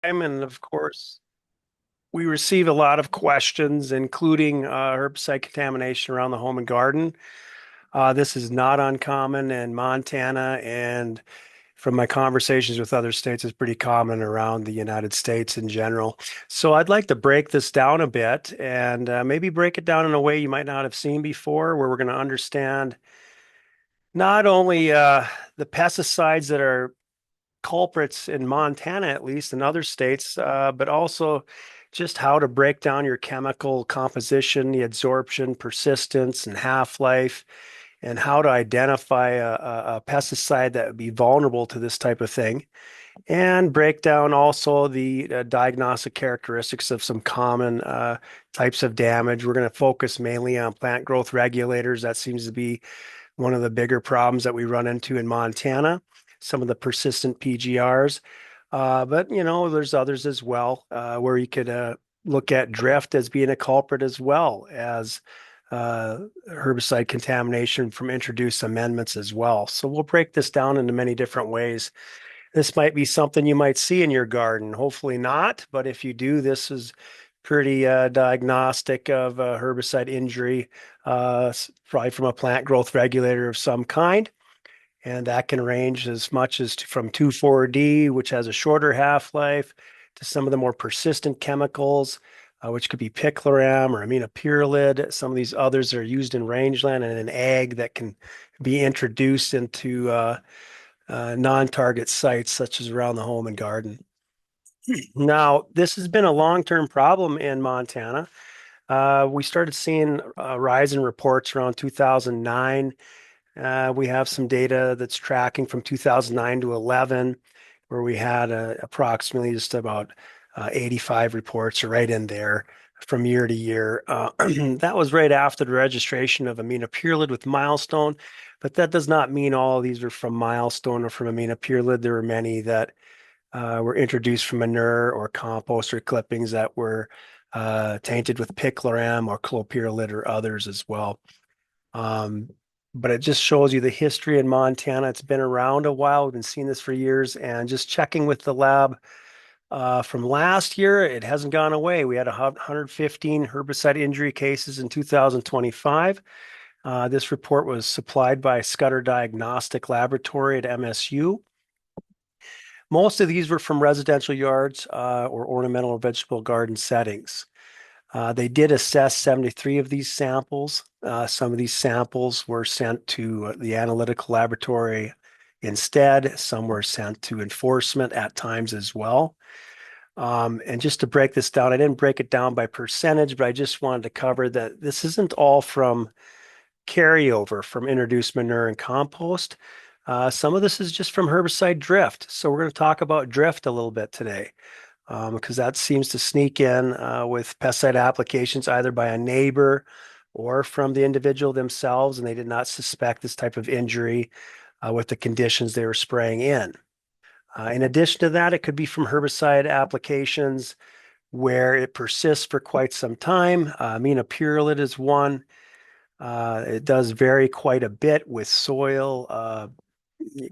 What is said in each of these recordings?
And of course, we receive a lot of questions, including herbicide contamination around the home and garden. This is not uncommon in Montana, and from my conversations with other states, it's pretty common around the United States in general. So I'd like to break this down a bit and maybe break it down in a way you might not have seen before, where we're going to understand not only the pesticides that are culprits in Montana, at least in other states, but also just how to break down your chemical composition, the absorption, persistence, and half-life, and how to identify a pesticide that would be vulnerable to this type of thing, and break down also the diagnostic characteristics of some common types of damage. We're going to focus mainly on plant growth regulators. That seems to be one of the bigger problems that we run into in Montana, some of the persistent PGRs. But there's others as well, where you could look at drift as being a culprit as well as herbicide contamination from introduced amendments as well. So we'll break this down into many different ways. This might be something you might see in your garden. Hopefully not, but if you do, this is pretty diagnostic of herbicide injury, probably from a plant growth regulator of some kind. And that can range as much as from 2,4-D, which has a shorter half-life, to some of the more persistent chemicals, which could be picloram or aminopyrrolid. Some of these others are used in rangeland and in ag that can be introduced into non-target sites, such as around the home and garden. Now, this has been a long-term problem in Montana. We started seeing a rise in reports around 2009. We have some data that's tracking from 2009 to 11, where we had approximately just about 85 reports right in there from year to year. That was right after the registration of aminopyrrolid with Milestone, but that does not mean all of these were from Milestone or from aminopyrrolid. There were many that were introduced from manure or compost or clippings that were tainted with picloram or clopyrrolid or others as well. Um, but it just shows you the history in Montana. It's been around a while. We've been seeing this for years, and just checking with the lab from last year, it hasn't gone away. We had 115 herbicide injury cases in 2025. This report was supplied by Scudder Diagnostic Laboratory at MSU. Most of these were from residential yards or ornamental or vegetable garden settings. They did assess 73 of these samples. Some of these samples were sent to the analytical laboratory instead. Some were sent to enforcement at times as well. And just to break this down, I didn't break it down by percentage, but I just wanted to cover that this isn't all from carryover from introduced manure and compost. Some of this is just from herbicide drift. So we're going to talk about drift a little bit today, because that seems to sneak in with pesticide applications either by a neighbor or from the individual themselves, and they did not suspect this type of injury with the conditions they were spraying in. In addition to that, it could be from herbicide applications where it persists for quite some time. Aminopyrrolid is one. It does vary quite a bit with soil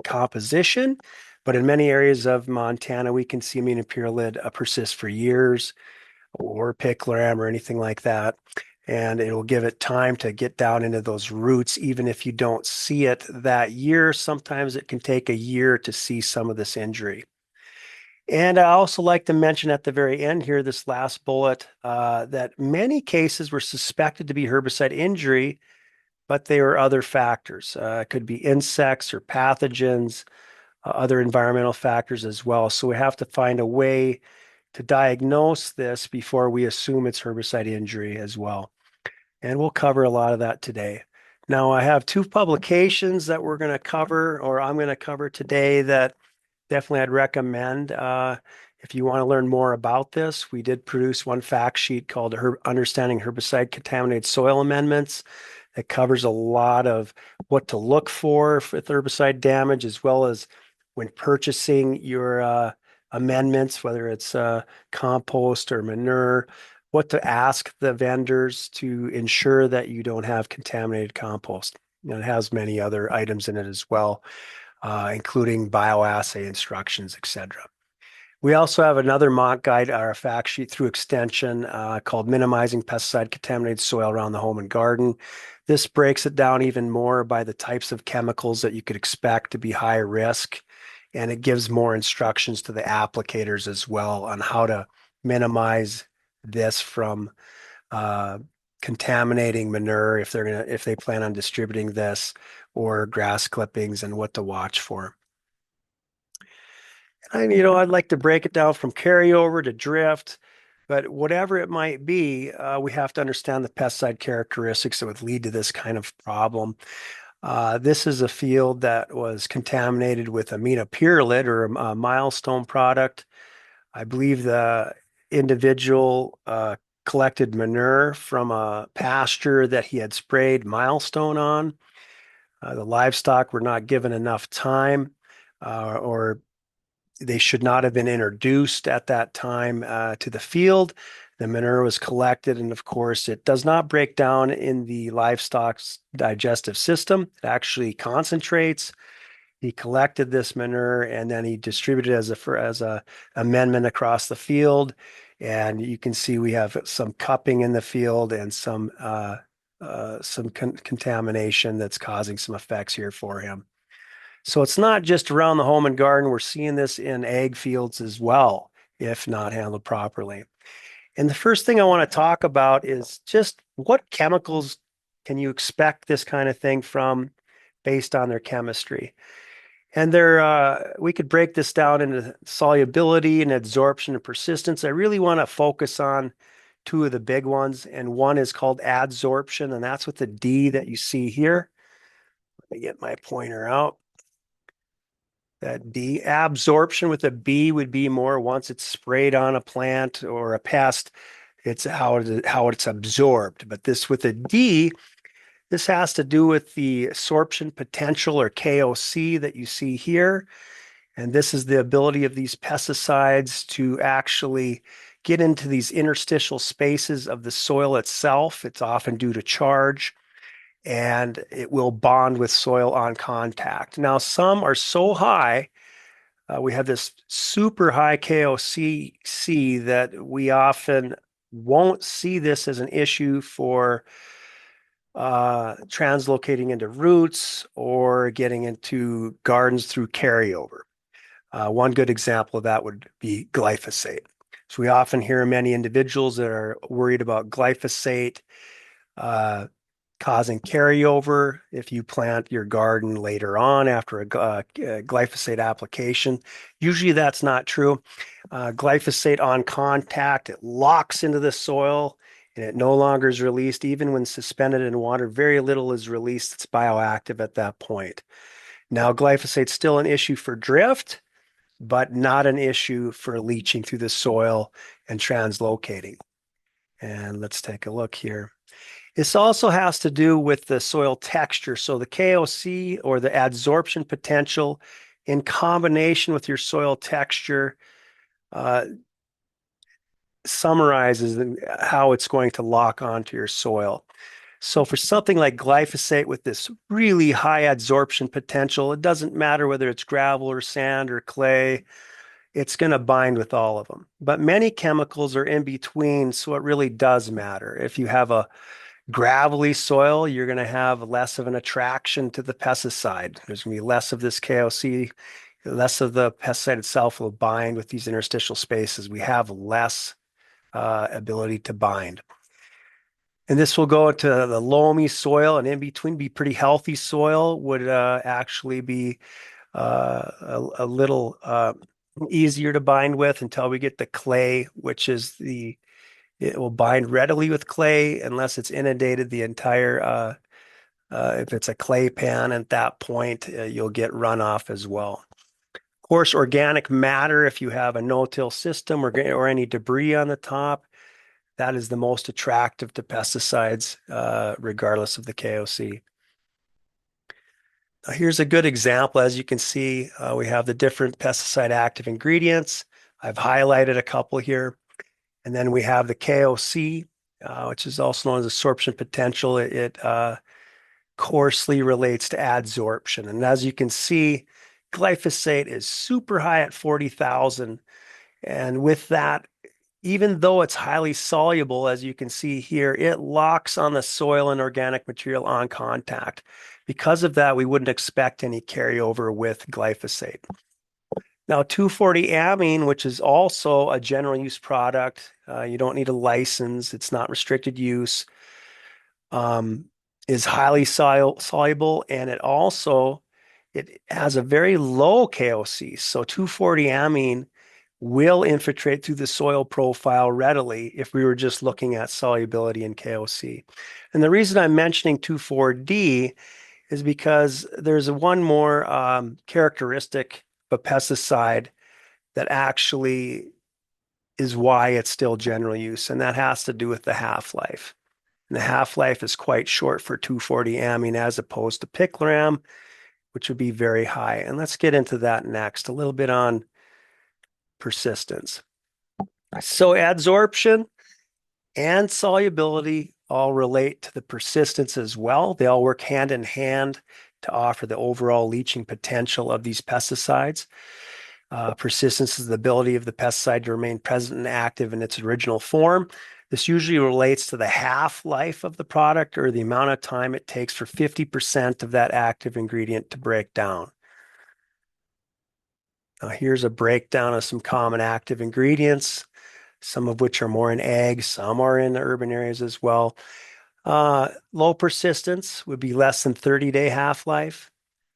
composition, but in many areas of Montana, we can see aminopyrrolid persist for years, or picloram or anything like that. And it'll give it time to get down into those roots, even if you don't see it that year. Sometimes it can take a year to see some of this injury. And I also like to mention at the very end here, this last bullet, that many cases were suspected to be herbicide injury, but they were other factors. It could be insects or pathogens, other environmental factors as well. So we have to find a way to diagnose this before we assume it's herbicide injury as well. And we'll cover a lot of that today. Now, I have two publications that we're going to cover, or I'm going to cover today, that definitely I'd recommend. If you want to learn more about this, we did produce one fact sheet called Understanding Herbicide Contaminated Soil Amendments. It covers a lot of what to look for with herbicide damage, as well as when purchasing your amendments, whether it's compost or manure, what to ask the vendors to ensure that you don't have contaminated compost. And it has many other items in it as well, including bioassay instructions, etc. We also have another mock guide, or a fact sheet through extension called Minimizing Pesticide Contaminated Soil Around the Home and Garden. This breaks it down even more by the types of chemicals that you could expect to be high risk, and it gives more instructions to the applicators as well on how to minimize this from uh, contaminating manure if they plan on distributing this, or grass clippings, and what to watch for. I'd like to break it down from carryover to drift, but whatever it might be, we have to understand the pesticide characteristics that would lead to this kind of problem. This is a field that was contaminated with aminopyrrolate, or a milestone product. I believe the individual collected manure from a pasture that he had sprayed milestone on. The livestock were not given enough time, or they should not have been introduced at that time to the field. The manure was collected, and of course, it does not break down in the livestock's digestive system. It actually concentrates. He collected this manure, and then he distributed it as a amendment across the field. And you can see we have some cupping in the field and some contamination that's causing some effects here for him. So it's not just around the home and garden. We're seeing this in ag fields as well, if not handled properly. And the first thing I want to talk about is just what chemicals can you expect this kind of thing from based on their chemistry. And we could break this down into solubility and absorption and persistence. I really want to focus on two of the big ones, and one is called adsorption, and that's with the D that you see here. Let me get my pointer out. That D. Absorption with a B would be more once it's sprayed on a plant or a pest, it's how it's absorbed. But this with a D, this has to do with the absorption potential, or KOC, that you see here. And this is the ability of these pesticides to actually get into these interstitial spaces of the soil itself. It's often due to charge, and it will bond with soil on contact. Now, some are so high, we have this super high KOC that we often won't see this as an issue for translocating into roots or getting into gardens through carryover. One good example of that would be glyphosate. So we often hear many individuals that are worried about glyphosate causing carryover if you plant your garden later on after a glyphosate application. Usually that's not true. Glyphosate on contact, it locks into the soil and it no longer is released. Even when suspended in water, very little is released. It's bioactive at that point. Now, glyphosate's still an issue for drift, but not an issue for leaching through the soil and translocating. And let's take a look here. This also has to do with the soil texture. So the KOC, or the adsorption potential, in combination with your soil texture, summarizes how it's going to lock onto your soil. So for something like glyphosate with this really high adsorption potential, it doesn't matter whether it's gravel or sand or clay, it's going to bind with all of them. But many chemicals are in between, so it really does matter. If you have a gravelly soil, you're going to have less of an attraction to the pesticide. There's going to be less of this KOC, less of the pesticide itself will bind with these interstitial spaces. We have less ability to bind. And this will go into the loamy soil, and in between be pretty healthy soil would actually be a little easier to bind with until we get the clay, which is it will bind readily with clay unless it's inundated the entire, if it's a clay pan at that point, you'll get runoff as well. Of course, organic matter, if you have a no-till system or any debris on the top, that is the most attractive to pesticides, regardless of the KOC. Now, here's a good example. As you can see, we have the different pesticide active ingredients. I've highlighted a couple here. And then we have the KOC, which is also known as absorption potential. It coarsely relates to adsorption. And as you can see, glyphosate is super high at 40,000. And with that, even though it's highly soluble, as you can see here, it locks on the soil and organic material on contact. Because of that, we wouldn't expect any carryover with glyphosate. Now, 2,4-diamine, which is also a general use product, you don't need a license, it's not restricted use, um, is highly soluble, and it has a very low KOC. So 2,4-diamine will infiltrate through the soil profile readily if we were just looking at solubility in KOC. And the reason I'm mentioning 2,4-D is because there's one more characteristic of a pesticide that actually is why it's still general use, and that has to do with the half-life. And the half-life is quite short for 2,4-diamine as opposed to picloram, which would be very high. And let's get into that next, a little bit on persistence. So adsorption and solubility all relate to the persistence as well. They all work hand in hand to offer the overall leaching potential of these pesticides. Persistence is the ability of the pesticide to remain present and active in its original form. This usually relates to the half-life of the product or the amount of time it takes for 50% of that active ingredient to break down. Now, here's a breakdown of some common active ingredients, some of which are more in ag, some are in the urban areas as well. Low persistence would be less than 30-day half-life.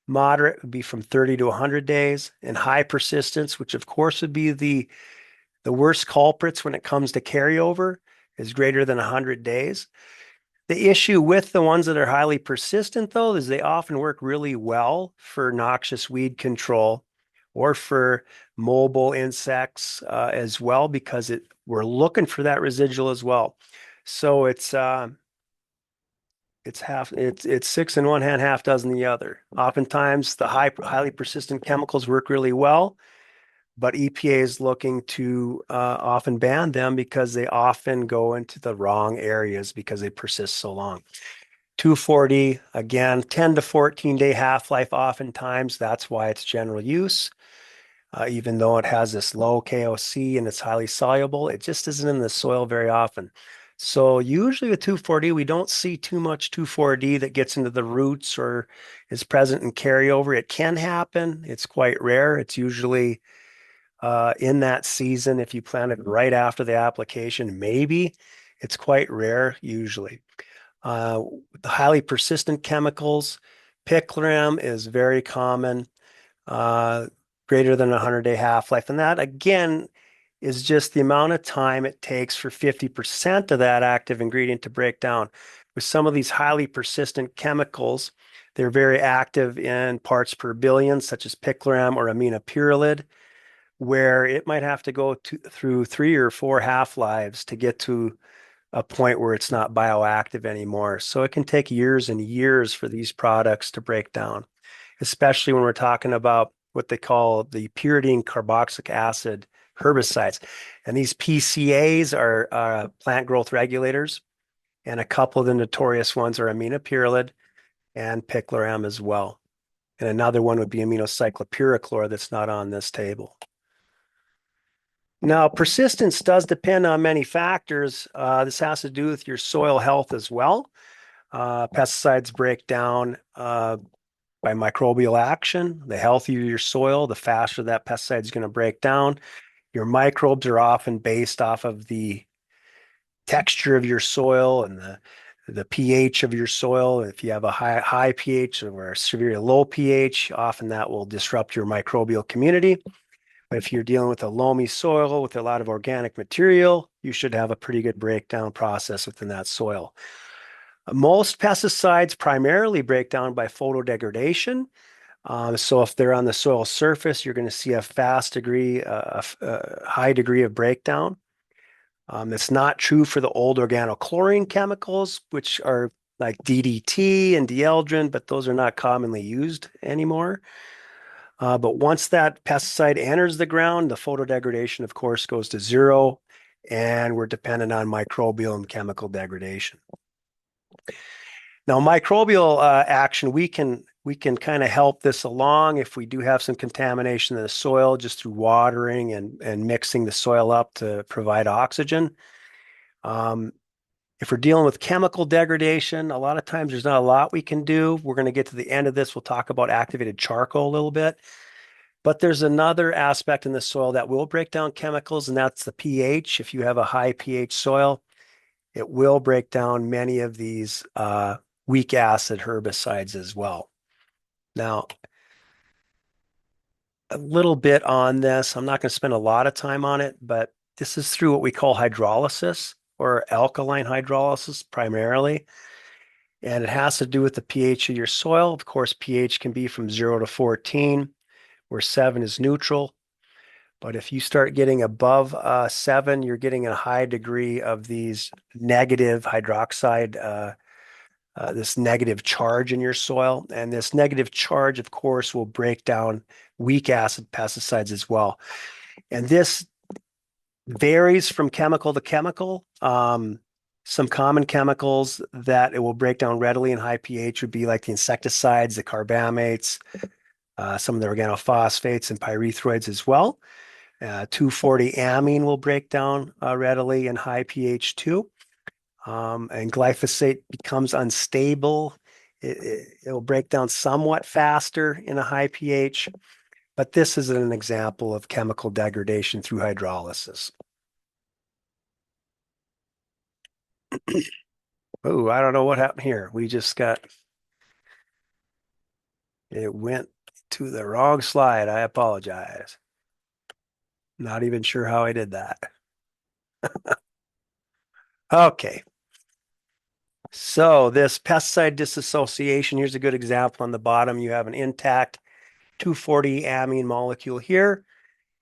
Moderate would be from 30 to 100 days. And high persistence, which of course would be the worst culprits when it comes to carryover, is greater than 100 days. The issue with the ones that are highly persistent, though, is they often work really well for noxious weed control or for mobile insects as well, because we're looking for that residual as well. So it's six in one hand, half dozen the other. Oftentimes, the highly persistent chemicals work really well, but EPA is looking to often ban them because they often go into the wrong areas because they persist so long. 2,4-D, again, 10 to 14-day half-life oftentimes. That's why it's general use. Even though it has this low KOC and it's highly soluble, it just isn't in the soil very often. So usually with 2,4-D, we don't see too much 2,4-D that gets into the roots or is present in carryover. It can happen. It's quite rare. It's usually in that season. If you plant it right after the application, maybe. It's quite rare usually. The highly persistent chemicals, picloram is very common, greater than 100-day half-life. And that, again, is just the amount of time it takes for 50% of that active ingredient to break down. With some of these highly persistent chemicals, they're very active in parts per billion, such as picloram or aminopyrrolide, where it might have to go through 3 or 4 half-lives to get to a point where it's not bioactive anymore. So it can take years and years for these products to break down, especially when we're talking about what they call the pyridine carboxylic acid herbicides. And these PCAs are plant growth regulators, and a couple of the notorious ones are aminopyrrolide and picloram as well. And another one would be aminocyclopyrrochlor that's not on this table. Now, persistence does depend on many factors. This has to do with your soil health as well. Pesticides break down by microbial action. The healthier your soil, the faster that pesticide is going to break down. Your microbes are often based off of the texture of your soil and the pH of your soil. If you have a high pH or a severely low pH, often that will disrupt your microbial community. But if you're dealing with a loamy soil with a lot of organic material, you should have a pretty good breakdown process within that soil. Most pesticides primarily break down by photodegradation. So if they're on the soil surface, you're going to see a high degree of breakdown. It's not true for the old organochlorine chemicals, which are like DDT and dieldrin, but those are not commonly used anymore. But once that pesticide enters the ground, the photodegradation, of course, goes to zero, and we're dependent on microbial and chemical degradation. Now, microbial action, we can We can kind of help this along if we do have some contamination in the soil just through watering and mixing the soil up to provide oxygen. Um, if we're dealing with chemical degradation, a lot of times there's not a lot we can do. We're going to get to the end of this. We'll talk about activated charcoal a little bit. But there's another aspect in the soil that will break down chemicals, and that's the pH. If you have a high pH soil, it will break down many of these weak acid herbicides as well. Now, a little bit on this. I'm not going to spend a lot of time on it, but this is through what we call hydrolysis or alkaline hydrolysis primarily. And it has to do with the pH of your soil. Of course, pH can be from 0 to 14, where 7 is neutral. But if you start getting above 7, you're getting a high degree of these negative hydroxide, this negative charge in your soil. And this negative charge, of course, will break down weak acid pesticides as well. And this varies from chemical to chemical. Some common chemicals that it will break down readily in high pH would be like the insecticides, the carbamates, some of the organophosphates and pyrethroids as well. 2,4-D amine will break down readily in high pH too. And glyphosate becomes unstable. It will break down somewhat faster in a high pH, but this is an example of chemical degradation through hydrolysis. Oh, I don't know what happened here. It went to the wrong slide. I apologize. Not even sure how I did that. Okay. So this pesticide disassociation, here's a good example on the bottom. You have an intact 2,4-D amine molecule here.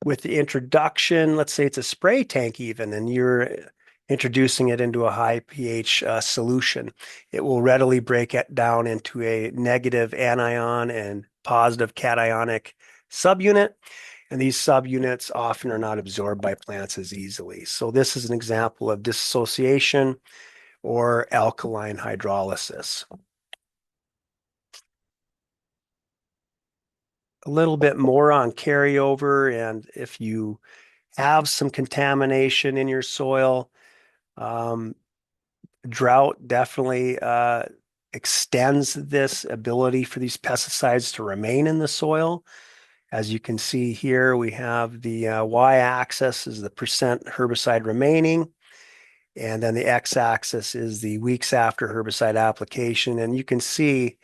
With the introduction, let's say it's a spray tank even, and you're introducing it into a high pH solution, it will readily break it down into a negative anion and positive cationic subunit. And these subunits often are not absorbed by plants as easily. So this is an example of dissociation or alkaline hydrolysis. A little bit more on carryover, and if you have some contamination in your soil, drought definitely extends this ability for these pesticides to remain in the soil. As you can see here, we have the y-axis is the percent herbicide remaining, and then the x-axis is the weeks after herbicide application. And you can see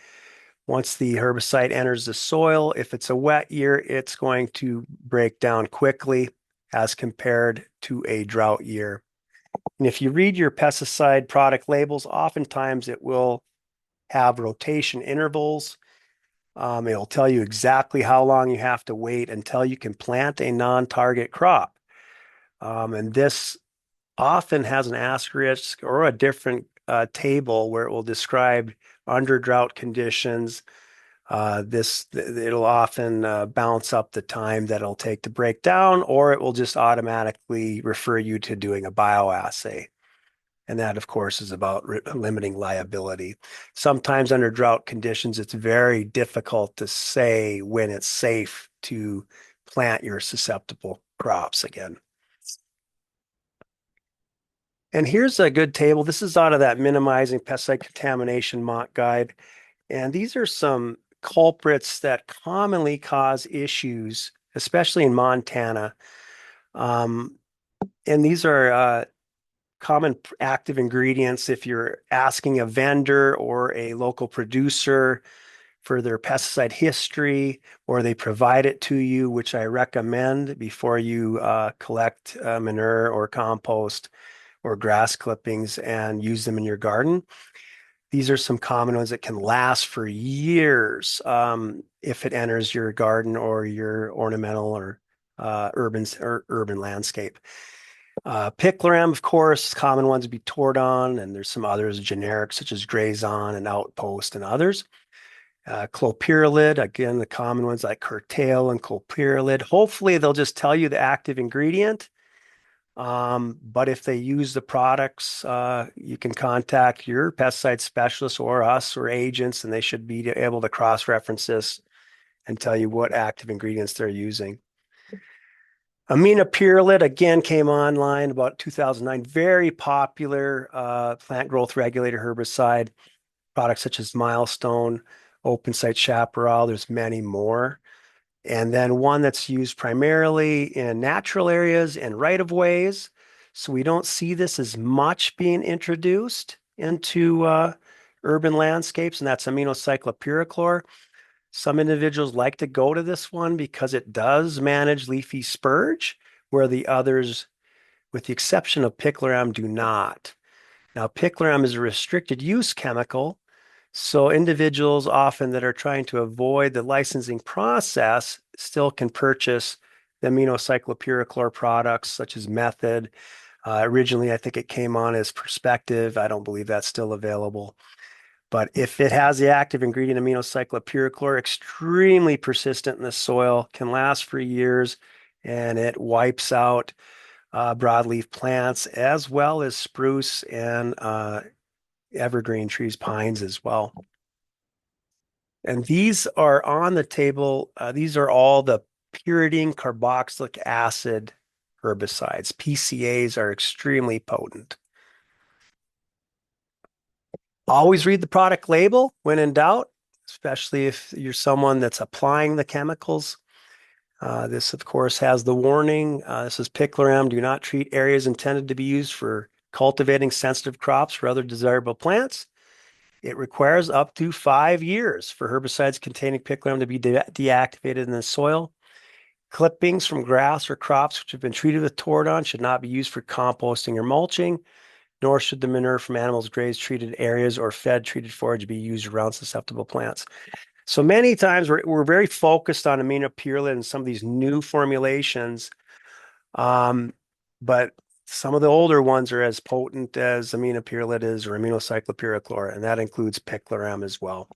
once the herbicide enters the soil, if it's a wet year, it's going to break down quickly as compared to a drought year. And if you read your pesticide product labels, oftentimes it will have rotation intervals. It'll tell you exactly how long you have to wait until you can plant a non-target crop. And this often has an asterisk or a different table where it will describe under drought conditions. It'll often bounce up the time that it'll take to break down, or it will just automatically refer you to doing a bioassay. And that, of course, is about limiting liability. Sometimes under drought conditions, it's very difficult to say when it's safe to plant your susceptible crops again. And here's a good table. This is out of that Minimizing Pesticide Contamination mock guide. And these are some culprits that commonly cause issues, especially in Montana. And these are common active ingredients. If you're asking a vendor or a local producer for their pesticide history, or they provide it to you, which I recommend before you collect manure or compost or grass clippings and use them in your garden. These are some common ones that can last for years if it enters your garden or your ornamental or urban landscape. Picloram, of course, common ones would be Tordon, and there's some others generic such as Grazon and Outpost and others. Clopyralid, again, the common ones like Curtail and Clopyralid. Hopefully, they'll just tell you the active ingredient. But if they use the products, you can contact your pesticide specialist or us or agents, and they should be able to cross-reference this and tell you what active ingredients they're using. Aminopyrrolate again came online about 2009. Very popular plant growth regulator herbicide. Products such as Milestone, Open Site Chaparral. There's many more. And then one that's used primarily in natural areas and right-of-ways. So we don't see this as much being introduced into urban landscapes, and that's aminocyclopyrrochlor. Some individuals like to go to this one because it does manage leafy spurge, where the others, with the exception of picloram, do not. Now, picloram is a restricted use chemical, so individuals often that are trying to avoid the licensing process still can purchase the aminocyclopyrrochlor products such as Method. Originally, I think it came on as Perspective. I don't believe that's still available. But if it has the active ingredient aminocyclopyrrochlor, extremely persistent in the soil, can last for years, and it wipes out broadleaf plants as well as spruce and evergreen trees, pines as well. And these are on the table. These are all the pyridine carboxylic acid herbicides. PCAs are extremely potent. Always read the product label when in doubt, especially if you're someone that's applying the chemicals. This, of course, has the warning. This is picloram. Do not treat areas intended to be used for cultivating sensitive crops or other desirable plants. It requires up to 5 years for herbicides containing picloram to be deactivated in the soil. Clippings from grass or crops which have been treated with tordon should not be used for composting or mulching, nor should the manure from animals grazed treated areas or fed treated forage be used around susceptible plants. So many times we're very focused on aminopyrrolate and some of these new formulations, but some of the older ones are as potent as aminopyrrolate is or aminocyclopyrrochlor, and that includes picloram as well.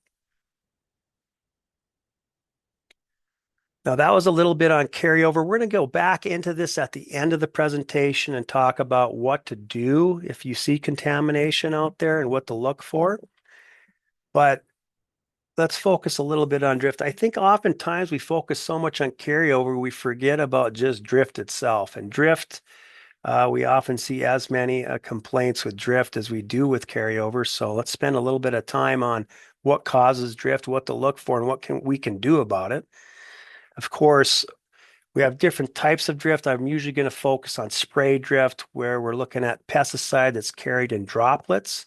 Now, that was a little bit on carryover. We're going to go back into this at the end of the presentation and talk about what to do if you see contamination out there and what to look for. But let's focus a little bit on drift. I think oftentimes we focus so much on carryover, we forget about just drift itself. And drift, we often see as many complaints with drift as we do with carryover. So let's spend a little bit of time on what causes drift, what to look for, and what we can do about it. Of course, we have different types of drift. I'm usually going to focus on spray drift, where we're looking at pesticide that's carried in droplets.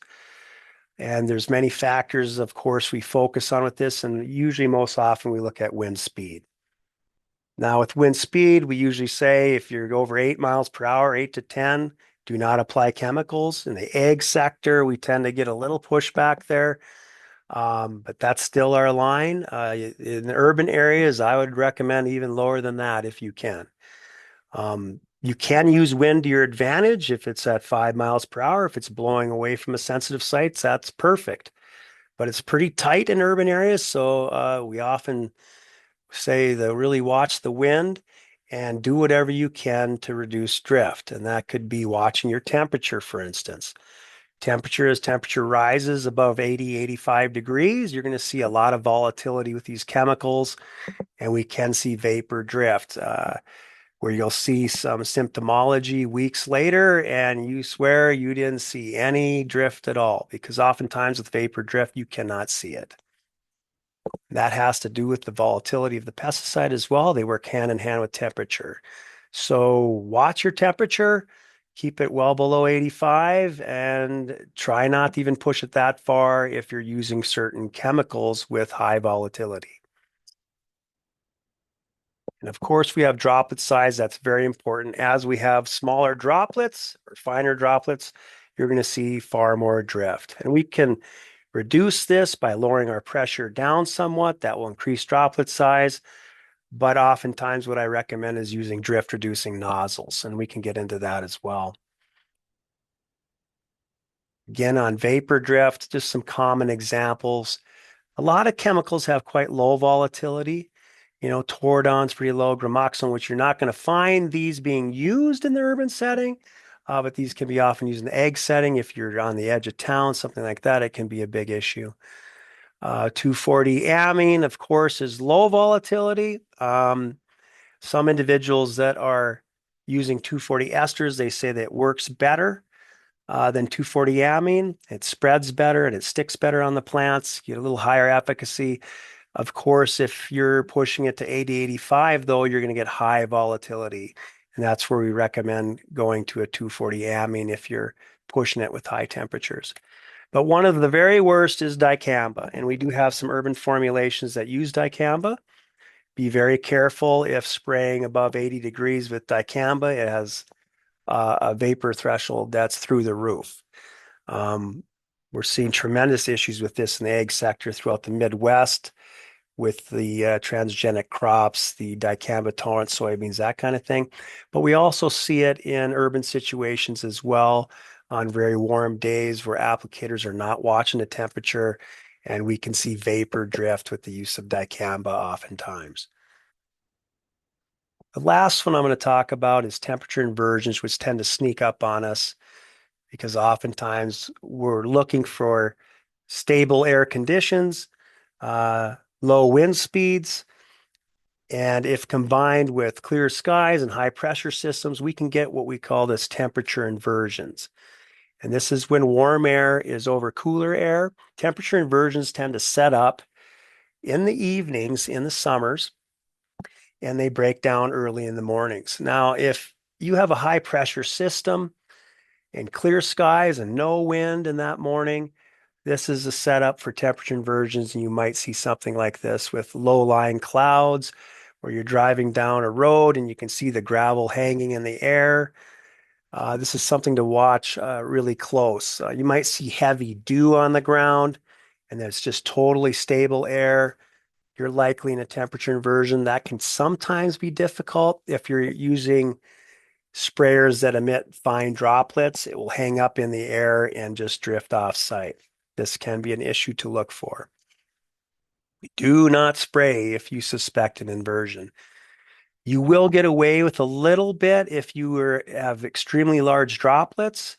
And there's many factors, of course, we focus on with this, and usually most often we look at wind speed. Now, with wind speed, we usually say if you're over 8 miles per hour, 8 to 10, do not apply chemicals. In the ag sector, we tend to get a little pushback there, but that's still our line. In the urban areas, I would recommend even lower than that if you can. You can use wind to your advantage if it's at 5 miles per hour. If it's blowing away from a sensitive site, that's perfect. But it's pretty tight in urban areas, so we often say to really watch the wind and do whatever you can to reduce drift. And that could be watching your temperature, for instance. As temperature rises above 80, 85 degrees, you're going to see a lot of volatility with these chemicals, and we can see vapor drift, where you'll see some symptomology weeks later and you swear you didn't see any drift at all, because oftentimes with vapor drift, you cannot see it. That has to do with the volatility of the pesticide as well. They work hand in hand with temperature. So watch your temperature, keep it well below 85, and try not to even push it that far if you're using certain chemicals with high volatility. And of course, we have droplet size. That's very important. As we have smaller droplets or finer droplets, you're going to see far more drift. And we can reduce this by lowering our pressure down somewhat. That will increase droplet size. But oftentimes what I recommend is using drift reducing nozzles, and we can get into that as well. Again, on vapor drift, just some common examples. A lot of chemicals have quite low volatility, Tordon's pretty low, gramoxone, which you're not going to find these being used in the urban setting, but these can be often used in the ag setting. If you're on the edge of town, something like that, it can be a big issue. 2,4-D amine, of course, is low volatility. Some individuals that are using 2,4-D esters, they say that it works better than 2,4-D amine. It spreads better and it sticks better on the plants. You get a little higher efficacy. Of course, if you're pushing it to 80-85, though, you're going to get high volatility. And that's where we recommend going to a 2,4-D amine if you're pushing it with high temperatures. But one of the very worst is dicamba, and we do have some urban formulations that use dicamba. Be very careful if spraying above 80 degrees with dicamba. It has a vapor threshold that's through the roof. We're seeing tremendous issues with this in the ag sector throughout the Midwest with the transgenic crops, the dicamba tolerant soybeans, that kind of thing. But we also see it in urban situations as well on very warm days where applicators are not watching the temperature, and we can see vapor drift with the use of dicamba oftentimes. The last one I'm going to talk about is temperature inversions, which tend to sneak up on us because oftentimes we're looking for stable air conditions, low wind speeds, and if combined with clear skies and high pressure systems, we can get what we call this temperature inversions. And this is when warm air is over cooler air. Temperature inversions tend to set up in the evenings in the summers, and they break down early in the mornings. Now, if you have a high pressure system and clear skies and no wind in that morning, this is a setup for temperature inversions, and you might see something like this with low-lying clouds where you're driving down a road and you can see the gravel hanging in the air. This is something to watch really close. You might see heavy dew on the ground, and it's just totally stable air. You're likely in a temperature inversion. That can sometimes be difficult if you're using sprayers that emit fine droplets. It will hang up in the air and just drift off site. This can be an issue to look for. Do not spray if you suspect an inversion. You will get away with a little bit if you have extremely large droplets.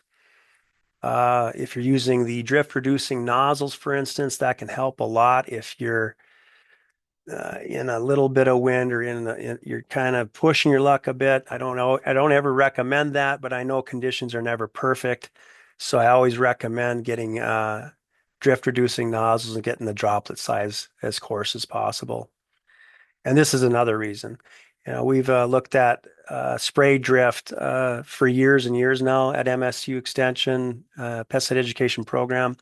If you're using the drift reducing nozzles, for instance, that can help a lot if you're in a little bit of wind or you're kind of pushing your luck a bit. I don't know. I don't ever recommend that, but I know conditions are never perfect. So I always recommend getting drift reducing nozzles and getting the droplet size as coarse as possible. And this is another reason. We've looked at spray drift for years and years now at MSU Extension, Pesticide Education Program.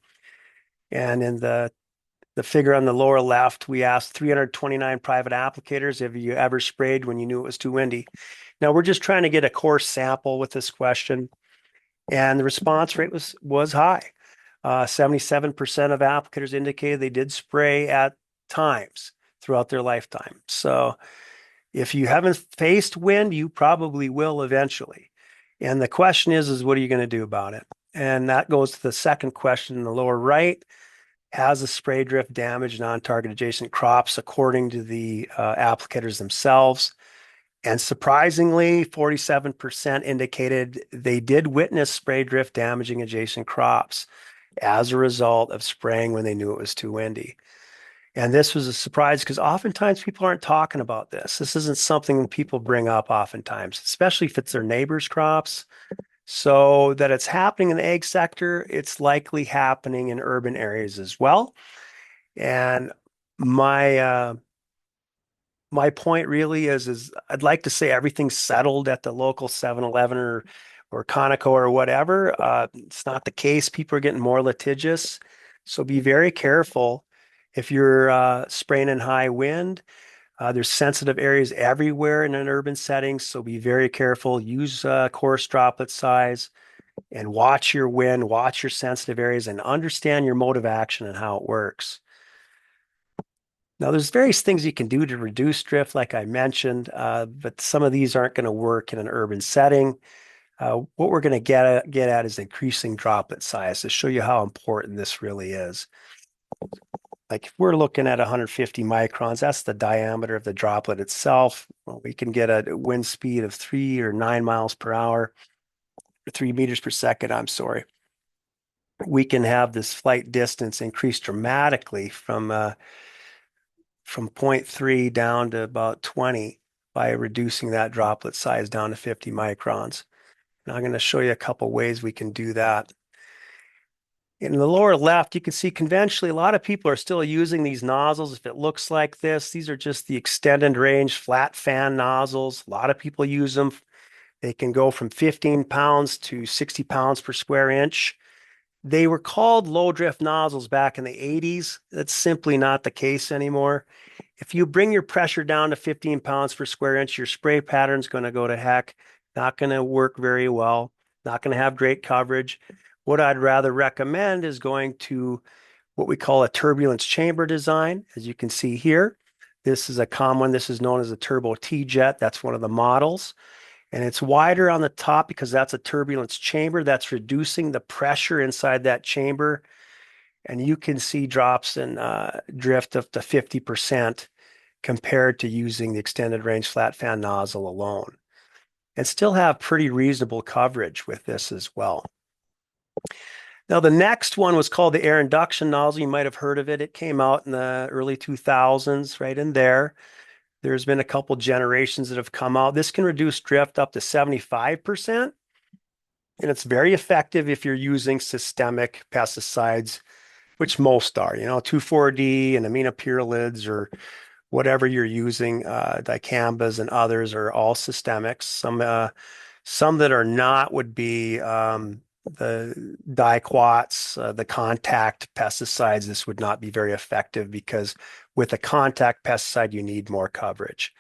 And in the figure on the lower left, we asked 329 private applicators, have you ever sprayed when you knew it was too windy? Now, we're just trying to get a coarse sample with this question, and the response rate was high. 77% of applicators indicated they did spray at times throughout their lifetime. So if you haven't faced wind, you probably will eventually. And the question is what are you going to do about it? And that goes to the second question in the lower right. Has the spray drift damaged non-target adjacent crops according to the applicators themselves? And surprisingly, 47% indicated they did witness spray drift damaging adjacent crops as a result of spraying when they knew it was too windy. And this was a surprise because oftentimes people aren't talking about this. This isn't something people bring up oftentimes, especially if it's their neighbors' crops. So that it's happening in the ag sector, it's likely happening in urban areas as well. And my my point really is I'd like to say everything's settled at the local 7-Eleven or Conoco or whatever. It's not the case. People are getting more litigious. So be very careful if you're spraying in high wind. There's sensitive areas everywhere in an urban setting, so be very careful. Use coarse droplet size and watch your wind, watch your sensitive areas, and understand your mode of action and how it works. Now, there's various things you can do to reduce drift, like I mentioned, but some of these aren't going to work in an urban setting. What we're going to get at is increasing droplet size to show you how important this really is. Like if we're looking at 150 microns, that's the diameter of the droplet itself. Well, we can get a wind speed of 3 or 9 miles per hour, or 3 meters per second, I'm sorry. We can have this flight distance increase dramatically from 0.3 down to about 20 by reducing that droplet size down to 50 microns. And I'm going to show you a couple ways we can do that. In the lower left, you can see conventionally, a lot of people are still using these nozzles. If it looks like this, these are just the extended range flat fan nozzles. A lot of people use them. They can go from 15 pounds to 60 pounds per square inch. They were called low drift nozzles back in the 80s. That's simply not the case anymore. If you bring your pressure down to 15 pounds per square inch, your spray pattern's going to go to heck. Not going to work very well. Not going to have great coverage. What I'd rather recommend is going to what we call a turbulence chamber design. As you can see here, this is a common one. This is known as a turbo T-jet. That's one of the models. And it's wider on the top because that's a turbulence chamber that's reducing the pressure inside that chamber. And you can see drops in drift up to 50% compared to using the extended range flat fan nozzle alone. And still have pretty reasonable coverage with this as well. Now, the next one was called the air induction nozzle. You might have heard of it. It came out in the early 2000s, right in there. There's been a couple generations that have come out. This can reduce drift up to 75%. And it's very effective if you're using systemic pesticides, which most are, 2,4-D and aminopyralids or whatever you're using, dicambas and others are all systemics. Some that are not would be the diquats, the contact pesticides. This would not be very effective because with a contact pesticide, you need more coverage.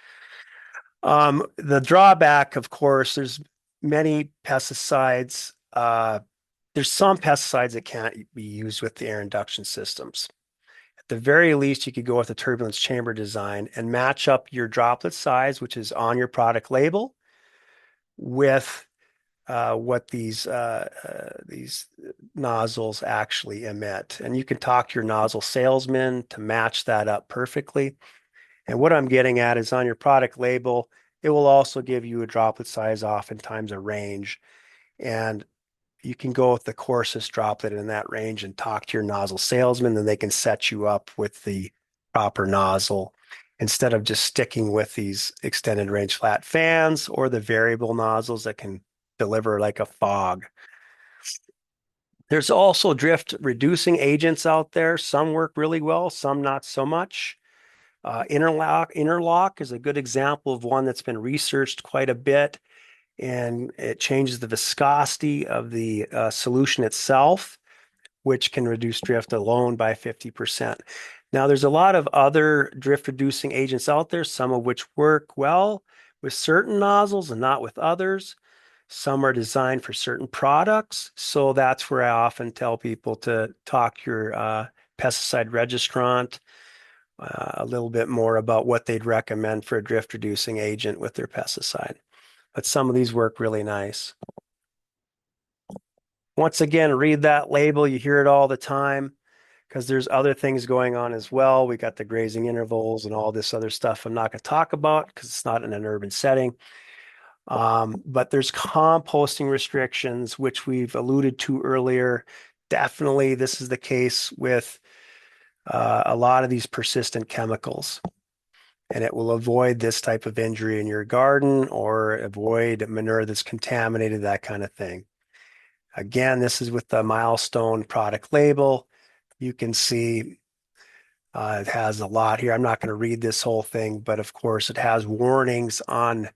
The drawback, of course, there's many pesticides. There's some pesticides that can't be used with the air induction systems. At the very least, you could go with a turbulence chamber design and match up your droplet size, which is on your product label, with what these nozzles actually emit. And you can talk to your nozzle salesman to match that up perfectly. And what I'm getting at is on your product label, it will also give you a droplet size, oftentimes a range. And you can go with the coarsest droplet in that range and talk to your nozzle salesman, then they can set you up with the proper nozzle instead of just sticking with these extended range flat fans or the variable nozzles that can deliver like a fog. There's also drift reducing agents out there. Some work really well, some not so much. Interlock is a good example of one that's been researched quite a bit, and it changes the viscosity of the solution itself, which can reduce drift alone by 50%. Now, there's a lot of other drift reducing agents out there, some of which work well with certain nozzles and not with others. Some are designed for certain products. So that's where I often tell people to talk your pesticide registrant a little bit more about what they'd recommend for a drift reducing agent with their pesticide. But some of these work really nice. Once again, read that label. You hear it all the time because there's other things going on as well. We got the grazing intervals and all this other stuff I'm not going to talk about because it's not in an urban setting. But there's composting restrictions, which we've alluded to earlier. Definitely, this is the case with a lot of these persistent chemicals. And it will avoid this type of injury in your garden or avoid manure that's contaminated, that kind of thing. Again, this is with the milestone product label. You can see it has a lot here. I'm not going to read this whole thing, but of course it has warnings on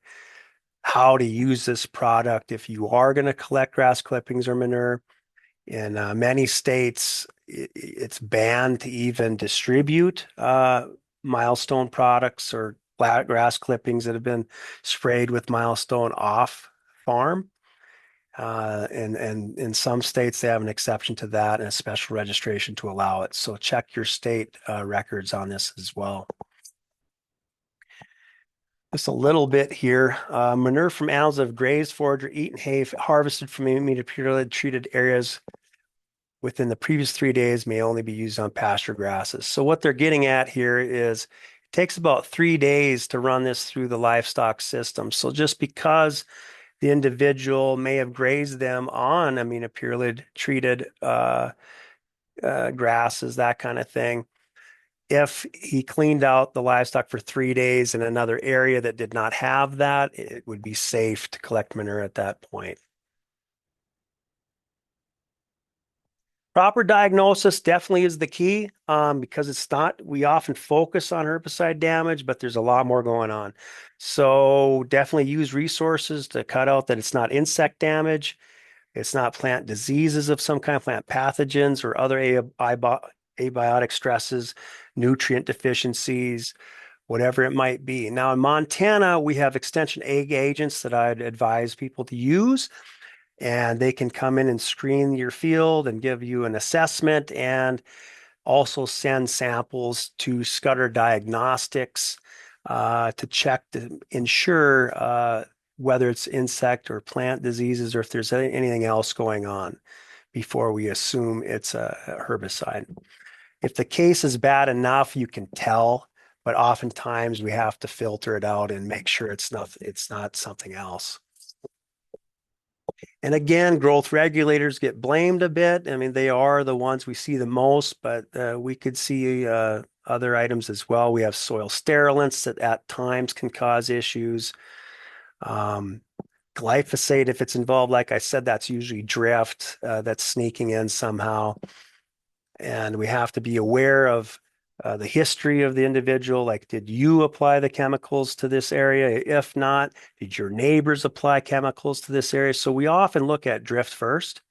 how to use this product if you are going to collect grass clippings or manure. In many states, it's banned to even distribute milestone products or grass clippings that have been sprayed with milestone off farm. And in some states, they have an exception to that and a special registration to allow it. So check your state records on this as well. Just a little bit here. Manure from animals that have grazed, foraged, or eaten hay harvested from immediate treated areas within the previous 3 days may only be used on pasture grasses. So what they're getting at here is it takes about 3 days to run this through the livestock system. So just because the individual may have grazed them on imidacloprid treated grasses, that kind of thing, if he cleaned out the livestock for 3 days in another area that did not have that, it would be safe to collect manure at that point. Proper diagnosis definitely is the key because it's not, we often focus on herbicide damage, but there's a lot more going on. So definitely use resources to cut out that it's not insect damage, it's not plant diseases of some kind, plant pathogens or other abiotic stresses, nutrient deficiencies, whatever it might be. Now in Montana, we have extension ag agents that I'd advise people to use, and they can come in and screen your field and give you an assessment and also send samples to Scudder Diagnostics to check to ensure whether it's insect or plant diseases or if there's anything else going on before we assume it's a herbicide. If the case is bad enough, you can tell, but oftentimes we have to filter it out and make sure it's not something else. And again, growth regulators get blamed a bit. I mean, they are the ones we see the most, but we could see other items as well. We have soil sterilants that at times can cause issues. Um, Glyphosate, if it's involved, like I said, that's usually drift that's sneaking in somehow. And we have to be aware of the history of the individual. Like, did you apply the chemicals to this area? If not, did your neighbors apply chemicals to this area? So we often look at drift first,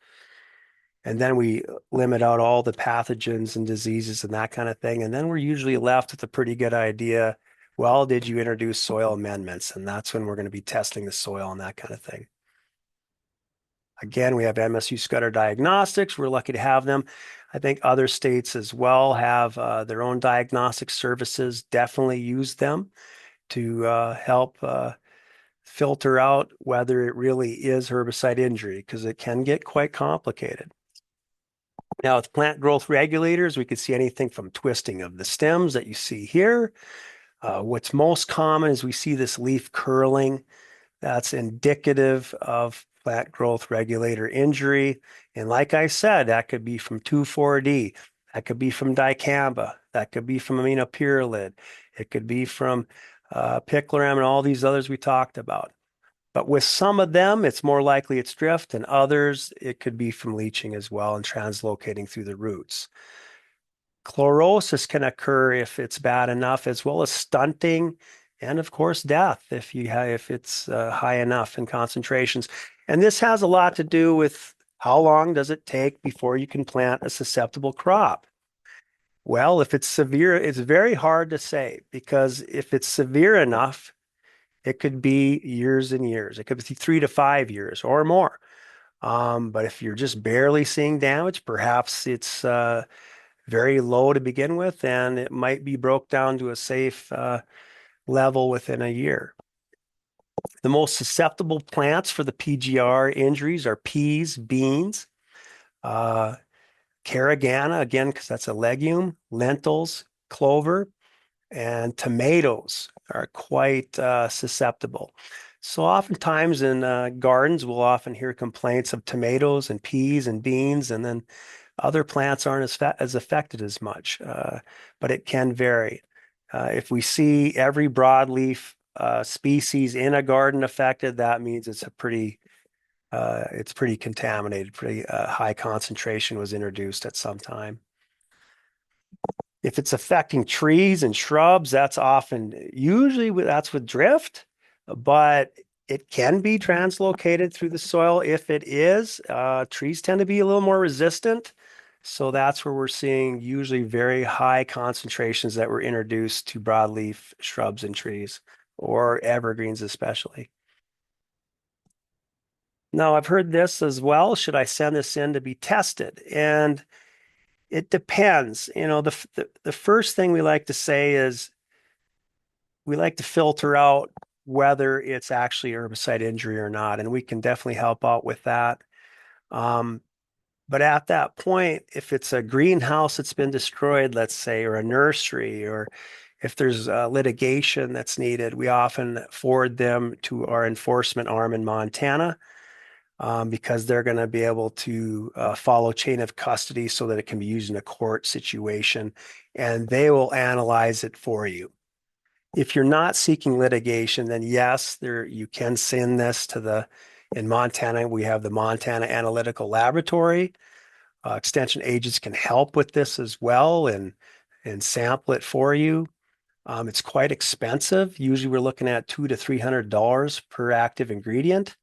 and then we limit out all the pathogens and diseases and that kind of thing. And then we're usually left with a pretty good idea. Well, did you introduce soil amendments? And that's when we're going to be testing the soil and that kind of thing. Again, we have MSU Scudder Diagnostics. We're lucky to have them. I think other states as well have their own diagnostic services. Definitely use them to help filter out whether it really is herbicide injury because it can get quite complicated. Now, with plant growth regulators, we could see anything from twisting of the stems that you see here. What's most common is we see this leaf curling. That's indicative of plant growth regulator injury. And like I said, that could be from 2,4-D. That could be from dicamba. That could be from imidacloprid. It could be from picloram and all these others we talked about. But with some of them, it's more likely it's drift, and others, it could be from leaching as well and translocating through the roots. Chlorosis can occur if it's bad enough, as well as stunting and, of course, death if it's high enough in concentrations. And this has a lot to do with how long does it take before you can plant a susceptible crop? Well, if it's severe, it's very hard to say because if it's severe enough, it could be years and years. It could be 3 to 5 years or more. But if you're just barely seeing damage, perhaps it's very low to begin with, and it might be broke down to a safe level within a year. The most susceptible plants for the PGR injuries are peas, beans, carragana, again, because that's a legume, lentils, clover, and tomatoes are quite susceptible. So oftentimes in gardens, we'll often hear complaints of tomatoes and peas and beans, and then other plants aren't as affected as much, but it can vary. If we see every broadleaf species in a garden affected, that means it's pretty contaminated, pretty high concentration was introduced at some time. If it's affecting trees and shrubs, that's with drift, but it can be translocated through the soil. If it is, trees tend to be a little more resistant. So that's where we're seeing usually very high concentrations that were introduced to broadleaf shrubs and trees, or evergreens especially. Now, I've heard this as well. Should I send this in to be tested? And it depends. The first thing we like to say is we like to filter out whether it's actually herbicide injury or not, and we can definitely help out with that. But But at that point, if it's a greenhouse that's been destroyed, let's say, or a nursery, or if there's litigation that's needed, we often forward them to our enforcement arm in Montana, because they're going to be able to follow chain of custody so that it can be used in a court situation, and they will analyze it for you. If you're not seeking litigation, then yes, you can send this to in Montana, we have the Montana Analytical Laboratory. Extension agents can help with this as well and sample it for you. It's quite expensive. Usually we're looking at $200 to $300 per active ingredient.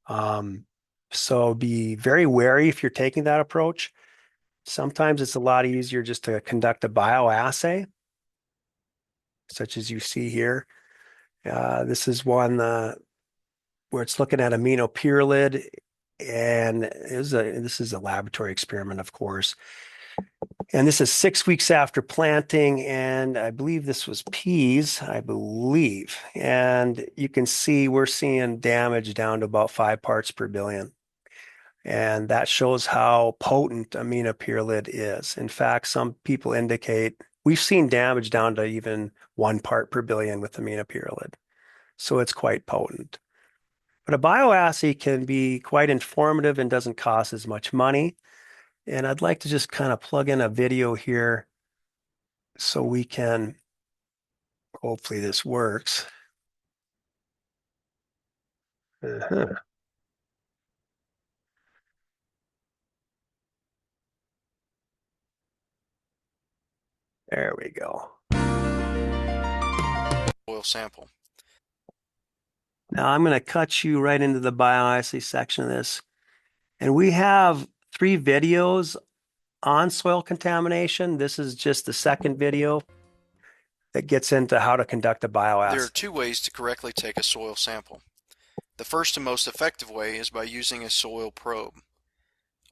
Um, so be very wary if you're taking that approach. Sometimes it's a lot easier just to conduct a bioassay, such as you see here. This is one where it's looking at aminopyrrolid, and this is a laboratory experiment, of course. And this is 6 weeks after planting, and I believe this was peas, I believe. And you can see we're seeing damage down to about 5 parts per billion. And that shows how potent aminopyrrolid is. In fact, some people indicate we've seen damage down to even 1 part per billion with aminopyrrolid. So it's quite potent. But a bioassay can be quite informative and doesn't cost as much money. And I'd like to just kind of plug in a video here so we can, hopefully this works. Uh-huh. There we go. Soil sample. Now I'm going to cut you right into the bioassay section of this. And we have 3 videos on soil contamination. This is just the second video that gets into how to conduct a There are bioassay. 2 ways to correctly take a soil sample. The first and most effective way is by using a soil probe.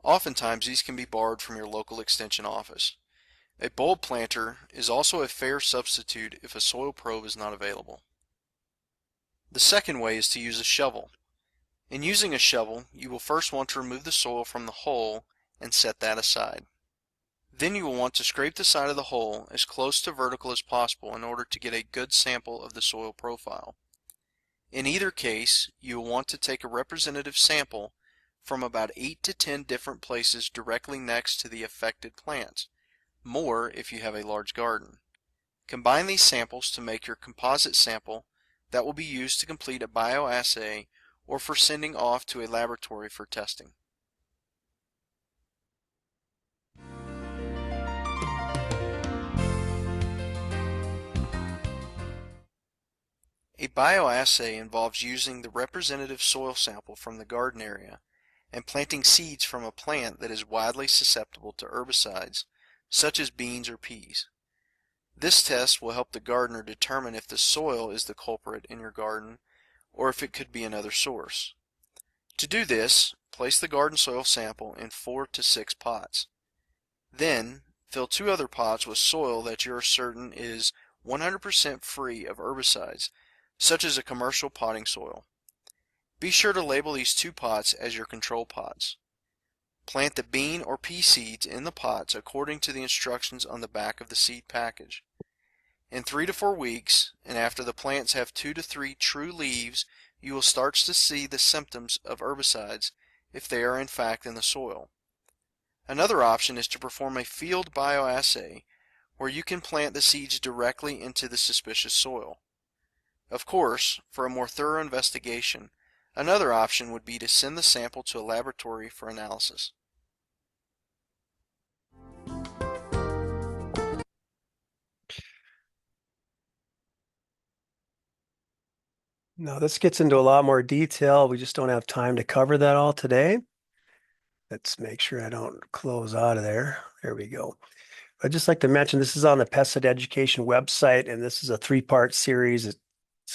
Oftentimes these can be borrowed from your local extension office. A bulb planter is also a fair substitute if a soil probe is not available. The second way is to use a shovel. In using a shovel, you will first want to remove the soil from the hole and set that aside. Then you will want to scrape the side of the hole as close to vertical as possible in order to get a good sample of the soil profile. In either case, you will want to take a representative sample from about 8 to 10 different places directly next to the affected plants, more if you have a large garden. Combine these samples to make your composite sample that will be used to complete a bioassay or for sending off to a laboratory for testing. A bioassay involves using the representative soil sample from the garden area and planting seeds from a plant that is widely susceptible to herbicides, such as beans or peas. This test will help the gardener determine if the soil is the culprit in your garden or if it could be another source. To do this, place the garden soil sample in 4 to 6 pots. Then, fill 2 other pots with soil that you are certain is 100% free of herbicides, such as a commercial potting soil. Be sure to label these 2 pots as your control pots. Plant the bean or pea seeds in the pots according to the instructions on the back of the seed package. In 3 to 4 weeks, and after the plants have 2 to 3 true leaves, you will start to see the symptoms of herbicides if they are in fact in the soil. Another option is to perform a field bioassay where you can plant the seeds directly into the suspicious soil. Of course, for a more thorough investigation, another option would be to send the sample to a laboratory for analysis. Now this gets into a lot more detail. We just don't have time to cover that all today. Let's make sure I don't close out of there. There we go. I'd just like to mention this is on the Pesticide Education website, and this is a 3-part series. It's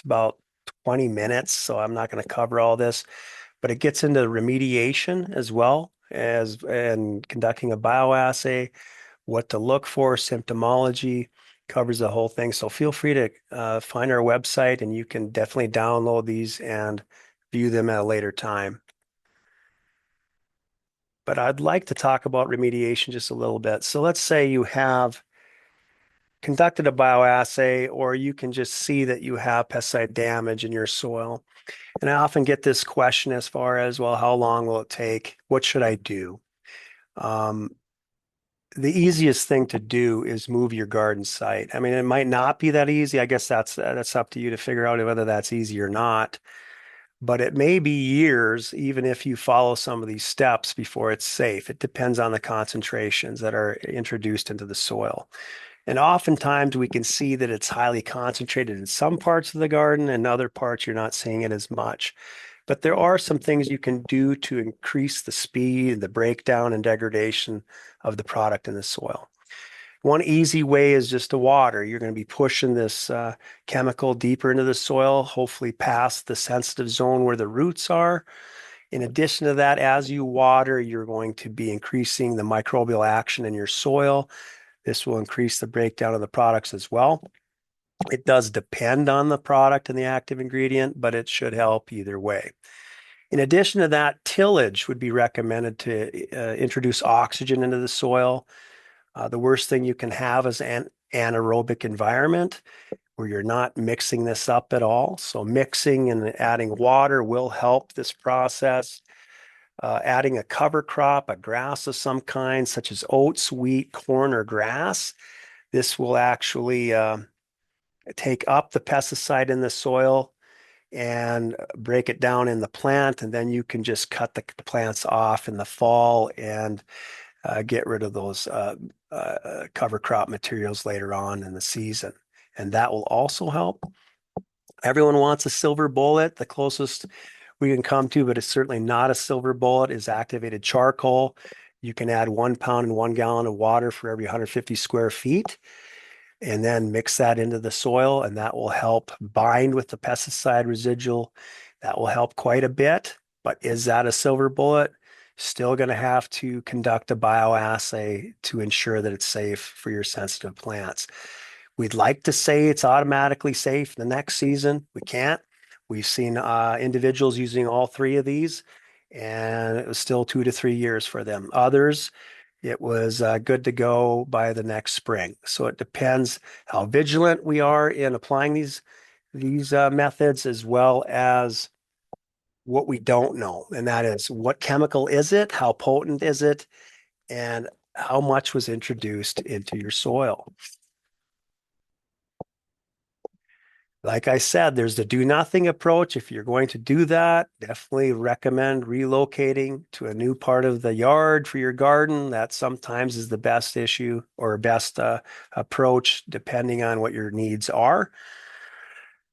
about 20 minutes, so I'm not going to cover all this, but it gets into remediation as well as and conducting a bioassay, what to look for, symptomology, covers the whole thing. So feel free to find our website, and you can definitely download these and view them at a later time. but I'd like to talk about remediation just a little bit. So let's say you have conducted a bioassay, or you can just see that you have pesticide damage in your soil. And I often get this question as far as, well, how long will it take? What should I do? Um, the easiest thing to do is move your garden site. I mean, it might not be that easy. I guess that's up to you to figure out whether that's easy or not. But it may be years, even if you follow some of these steps before it's safe. It depends on the concentrations that are introduced into the soil. And oftentimes we can see that it's highly concentrated in some parts of the garden, and other parts you're not seeing it as much. But there are some things you can do to increase the speed, the breakdown, and degradation of the product in the soil. One easy way is just to water. You're going to be pushing this chemical deeper into the soil, hopefully past the sensitive zone where the roots are. In addition to that, as you water, you're going to be increasing the microbial action in your soil. This will increase the breakdown of the products as well. It does depend on the product and the active ingredient, but it should help either way. In addition to that, tillage would be recommended to introduce oxygen into the soil. The worst thing you can have is an anaerobic environment where you're not mixing this up at all. So mixing and adding water will help this process. Adding a cover crop, a grass of some kind, such as oats, wheat, corn, or grass. This will actually take up the pesticide in the soil and break it down in the plant, and then you can just cut the plants off in the fall and get rid of those cover crop materials later on in the season. And that will also help. Everyone wants a silver bullet. The closest we can come to, but it's certainly not a silver bullet, is activated charcoal. You can add 1 pound in 1 gallon of water for every 150 square feet, and then mix that into the soil, and that will help bind with the pesticide residual. That will help quite a bit. But is that a silver bullet? Still going to have to conduct a bioassay to ensure that it's safe for your sensitive plants. We'd like to say it's automatically safe the next season. We can't. We've seen individuals using all three of these, and it was still 2 to 3 years for them. Others, it was good to go by the next spring. So it depends how vigilant we are in applying these methods, as well as what we don't know, and that is, what chemical is it, how potent is it, and how much was introduced into your soil. Like I said, there's the do nothing approach. If you're going to do that, definitely recommend relocating to a new part of the yard for your garden. That sometimes is the best issue or best approach, depending on what your needs are.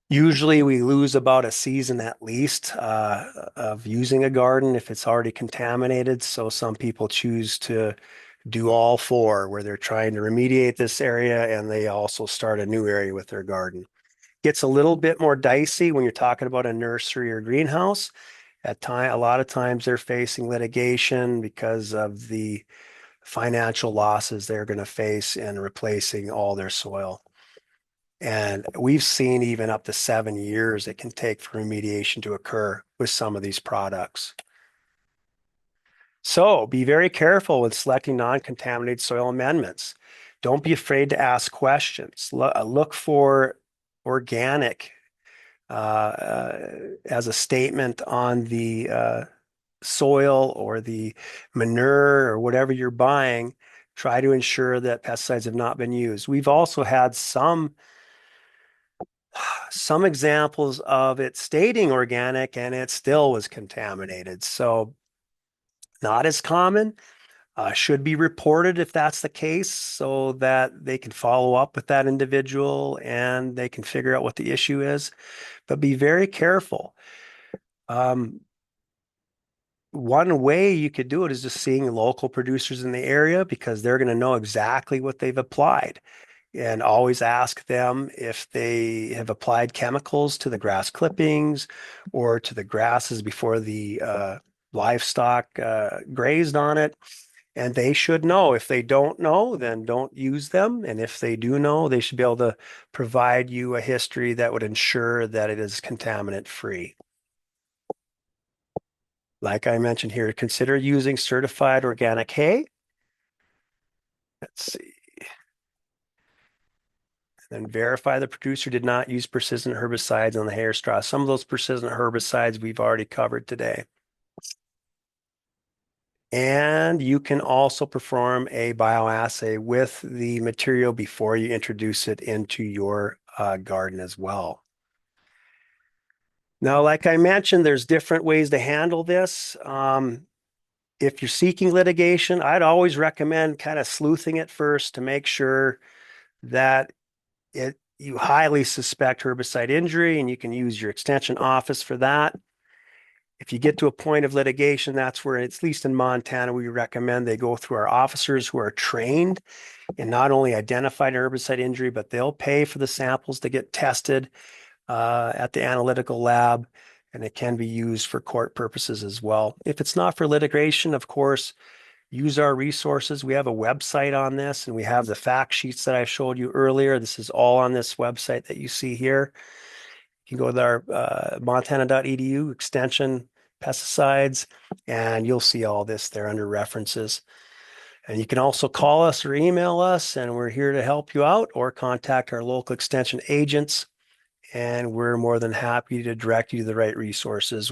Usually we lose about a season at least of using a garden if it's already contaminated. So some people choose to do all four, where they're trying to remediate this area and they also start a new area with their garden. Gets a little bit more dicey when you're talking about a nursery or greenhouse. A lot of times they're facing litigation because of the financial losses they're going to face in replacing all their soil. And we've seen even up to 7 years it can take for remediation to occur with some of these products. So be very careful with selecting non-contaminated soil amendments. Don't be afraid to ask questions. Look for organic as a statement on the soil or the manure or whatever you're buying. Try to ensure that pesticides have not been used. We've also had some examples of it stating organic and it still was contaminated. So not as common. Should be reported if that's the case, so that they can follow up with that individual and they can figure out what the issue is. But be very careful. Um, One way you could do it is just seeing local producers in the area, because they're going to know exactly what they've applied. And always ask them if they have applied chemicals to the grass clippings or to the grasses before the livestock grazed on it. And they should know. If they don't know, then don't use them. And if they do know, they should be able to provide you a history that would ensure that it is contaminant free. Like I mentioned here, consider using certified organic hay. Let's see. Then verify the producer did not use persistent herbicides on the hay or straw. Some of those persistent herbicides we've already covered today. And you can also perform a bioassay with the material before you introduce it into your garden as well. Now, like I mentioned, there's different ways to handle this. If you're seeking litigation, I'd always recommend kind of sleuthing it first to make sure that you highly suspect herbicide injury, and you can use your extension office for that. If you get to a point of litigation, that's where, at least in Montana, we recommend they go through our officers who are trained in not only identifying herbicide injury, but they'll pay for the samples to get tested at the analytical lab, and it can be used for court purposes as well. If it's not for litigation, of course, use our resources. We have a website on this, and we have the fact sheets that I showed you earlier. This is all on this website that you see here. You can go to our montana.edu extension pesticides, and you'll see all this there under references. And you can also call us or email us, and we're here to help you out, or contact our local extension agents, and we're more than happy to direct you to the right resources.